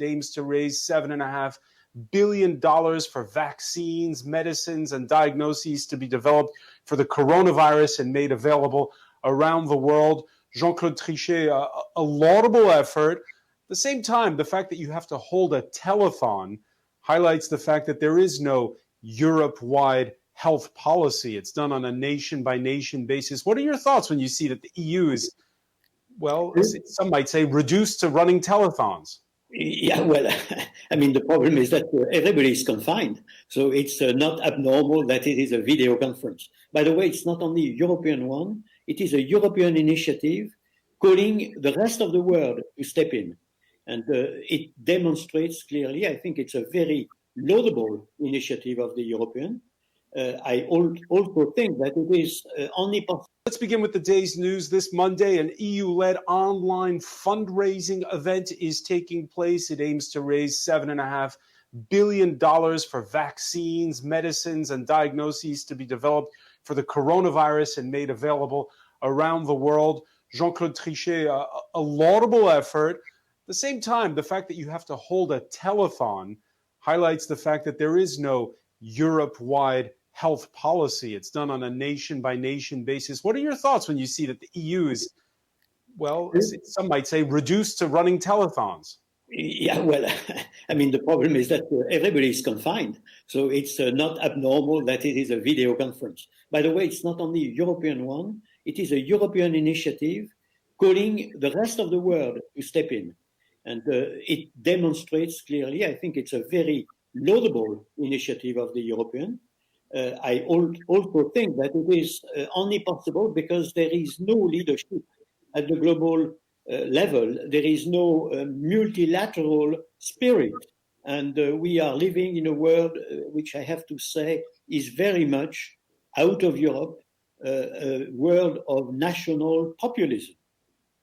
It aims to raise $7.5 billion for vaccines, medicines, and diagnoses to be developed for the coronavirus and made available around the world. Jean-Claude Trichet, a laudable effort. At the same time, the fact that you have to hold a telethon highlights the fact that there is no Europe-wide health policy. It's done on a nation-by-nation basis. What are your thoughts when you see that the EU is, well, some might say, reduced to running telethons? Yeah, well, I mean, the problem is that everybody is confined. So it's not abnormal that it is a video conference. By the way, it's not only a European one. It is a European initiative calling the rest of the world to step in. And it demonstrates clearly, I think it's a very laudable initiative of the European. I also think that it is only possible. Let's begin with the day's news. This Monday, an EU-led online fundraising event is taking place. It aims to raise $7.5 billion for vaccines, medicines, and diagnoses to be developed for the coronavirus and made available around the world. Jean-Claude Trichet, a laudable effort. At the same time, the fact that you have to hold a telethon highlights the fact that there is no Europe-wide health policy. It's done on a nation-by-nation basis. What are your thoughts when you see that the EU is, well, some might say, reduced to running telethons? Yeah, well, I mean, the problem is that everybody is confined. So it's not abnormal that it is a video conference. By the way, it's not only a European one. It is a European initiative calling the rest of the world to step in. And it demonstrates clearly, I think it's a very laudable initiative of the European. I also think that it is only possible because there is no leadership at the global level. There is no multilateral spirit. And we are living in a world which I have to say is very much out of Europe, a world of national populism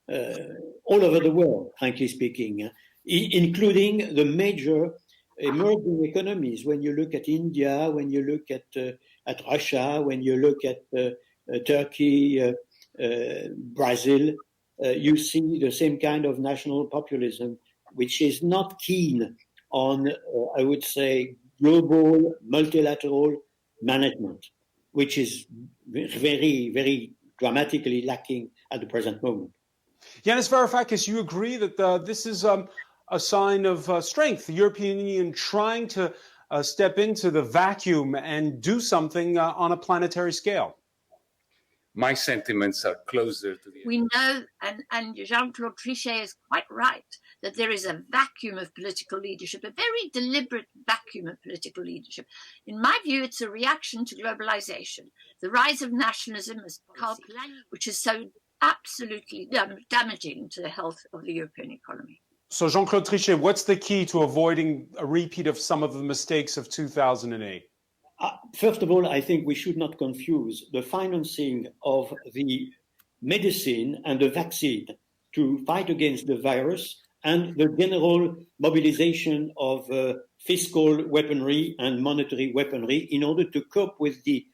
all over the world, frankly speaking, including the major emerging economies. When you look at India, when you look at Russia, when you look at Turkey, Brazil, you see the same kind of national populism, which is not keen on, I would say, global multilateral management, which is very, very dramatically lacking at the present moment. Yanis Varoufakis, you agree that this is a sign of strength, the European Union trying to step into the vacuum and do something on a planetary scale? My sentiments are closer to the... We know, and Jean-Claude Trichet is quite right, that there is a vacuum of political leadership, a very deliberate vacuum of political leadership. In my view, it's a reaction to globalization, the rise of nationalism as policy, which is so absolutely damaging to the health of the European economy. So, Jean-Claude Trichet, what's the key to avoiding a repeat of some of the mistakes of 2008? First of all, I think we should not confuse the financing of the medicine and the vaccine to fight against the virus and the general mobilization of fiscal weaponry and monetary weaponry in order to cope with the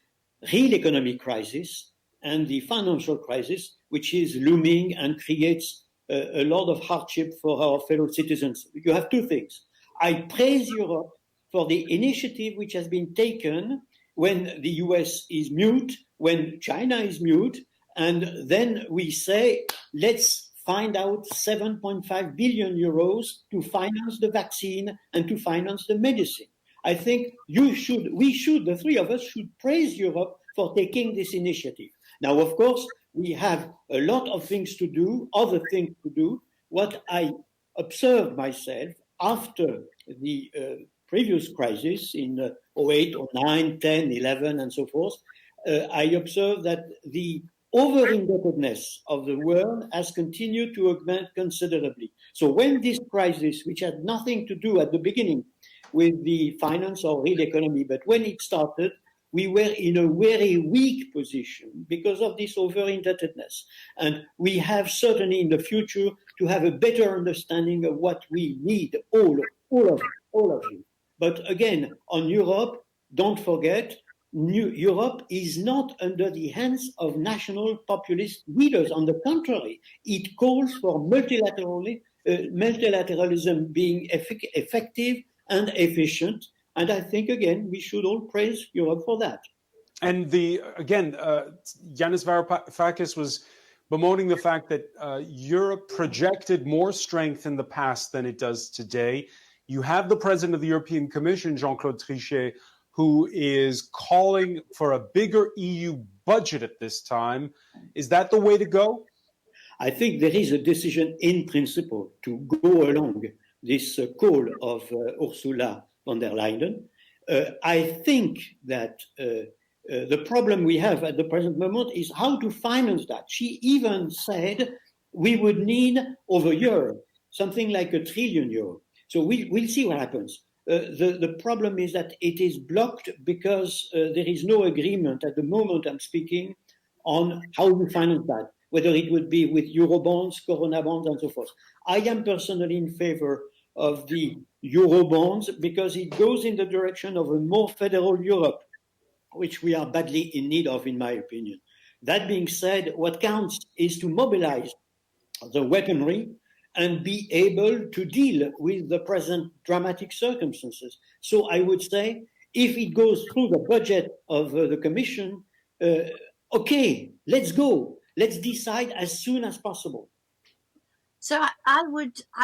real economic crisis and the financial crisis, which is looming and creates a lot of hardship for our fellow citizens. You have two things. I praise Europe for the initiative which has been taken when the US is mute, when China is mute, and then we say, let's find out 7.5 billion euros to finance the vaccine and to finance the medicine. I think we should, the three of us should praise Europe for taking this initiative. Now, of course, we have a lot of things to do, other things to do. What I observed myself after the previous crisis in 08, 09, 10, 11, and so forth, I observed that the over-indebtedness of the world has continued to augment considerably. So when this crisis, which had nothing to do at the beginning with the finance or real economy, but when it started, we were in a very weak position because of this over-indebtedness. And we have certainly in the future to have a better understanding of what we need, all of you. But again, on Europe, don't forget, Europe is not under the hands of national populist leaders. On the contrary, it calls for multilaterally multilateralism being effective and efficient. And I think, again, we should all praise Europe for that. And Yanis Varoufakis was bemoaning the fact that Europe projected more strength in the past than it does today. You have the president of the European Commission, Jean-Claude Trichet, who is calling for a bigger EU budget at this time. Is that the way to go? I think there is a decision in principle to go along this call of Ursula von der Leyen. I think that the problem we have at the present moment is how to finance that. She even said we would need over a year something like €1 trillion. So we'll see what happens. The problem is that it is blocked because there is no agreement at the moment I'm speaking on how to finance that, whether it would be with Eurobonds, Corona bonds, and so forth. I am personally in favor of the Eurobonds because it goes in the direction of a more federal Europe, which we are badly in need of, in my opinion. That being said, what counts is to mobilize the weaponry and be able to deal with the present dramatic circumstances. So I would say, if it goes through the budget of the Commission, okay, let's go. Let's decide as soon as possible. So I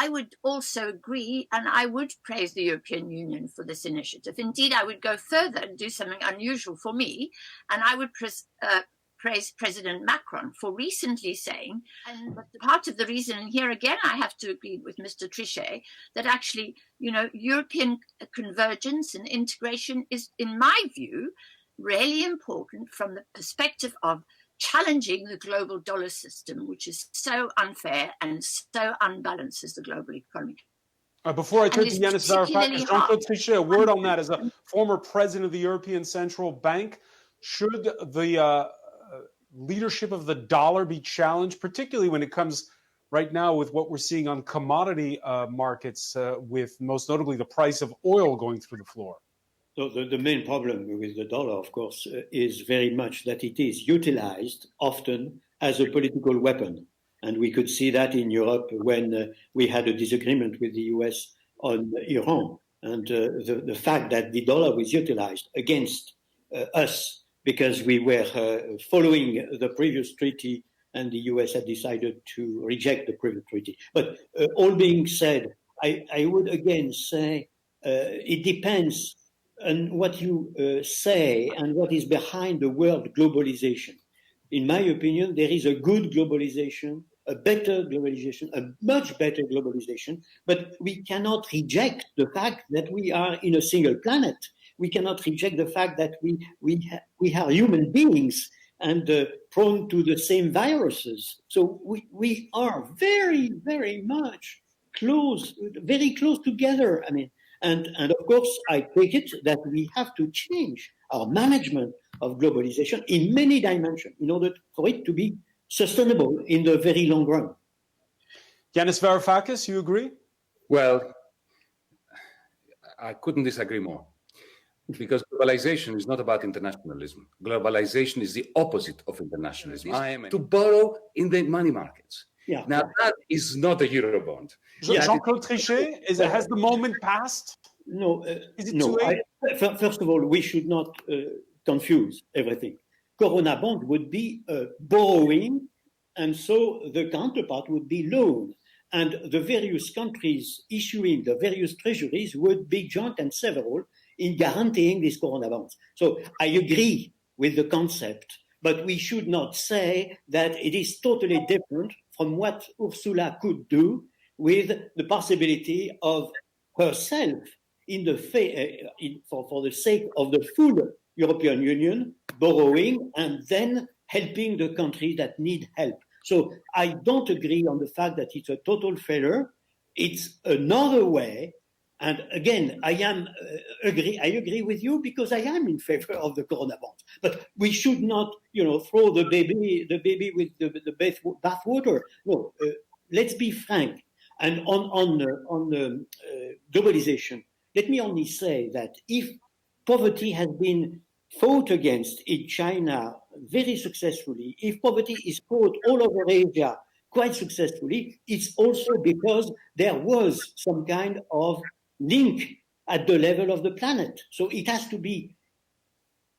would also agree, and I would praise the European Union for this initiative. Indeed, I would go further and do something unusual for me, and I would praise President Macron for recently saying, and part of the reason, and here again I have to agree with Mr. Trichet, that actually, European convergence and integration is, in my view, really important from the perspective of challenging the global dollar system, which is so unfair and so unbalances the global economy. Before I turn to Yanis Varoufakis, Jean-Claude Trichet, a word on that. As a former president of the European Central Bank, should the leadership of the dollar be challenged, particularly when it comes right now with what we're seeing on commodity markets, with most notably the price of oil going through the floor? So the main problem with the dollar, of course, is very much that it is utilized often as a political weapon. And we could see that in Europe when we had a disagreement with the US on Iran. And the fact that the dollar was utilized against us because we were following the previous treaty and the US had decided to reject the previous treaty. But all being said, I would again say it depends on what you say and what is behind the word globalization. In my opinion, there is a good globalization, a better globalization, a much better globalization, but we cannot reject the fact that we are in a single planet. We cannot reject the fact that we are human beings and prone to the same viruses. So we are very, very much very close together. I mean, and of course, I take it that we have to change our management of globalization in many dimensions in order for it to be sustainable in the very long run. Yanis Varoufakis, you agree? Well, I couldn't disagree more. Because globalization is not about internationalism. Globalization is the opposite of internationalism. To borrow in the money markets. Yeah. Now, that is not a Eurobond. Jean-Claude Trichet, has the moment passed? No. Is it too late? First of all, we should not confuse everything. Corona bond would be borrowing, and so the counterpart would be loan. And the various countries issuing the various treasuries would be joint and several in guaranteeing these Corona bonds. So I agree with the concept, but we should not say that it is totally different from what Ursula could do with the possibility of herself for the sake of the full European Union borrowing and then helping the countries that need help. So I don't agree on the fact that it's a total failure. It's another way. And again, I agree with you because I am in favor of the Corona bonds. But we should not, throw the baby with the bathwater. No, let's be frank. And on globalization, let me only say that if poverty has been fought against in China very successfully, if poverty is fought all over Asia quite successfully, it's also because there was some kind of link at the level of the planet. So it has to be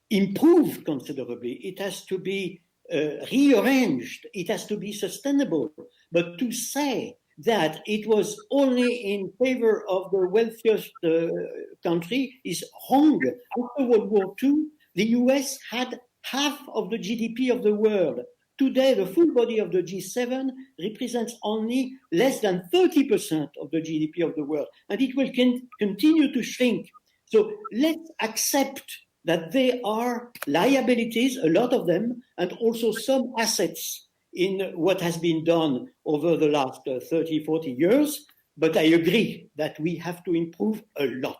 improved considerably. It has to be rearranged. It has to be sustainable. But to say that it was only in favor of the wealthiest country is wrong. After World War II, the US had half of the GDP of the world. Today, the full body of the G7 represents only less than 30% of the GDP of the world, and it will continue to shrink. So let's accept that there are liabilities, a lot of them, and also some assets in what has been done over the last 30, 40 years. But I agree that we have to improve a lot.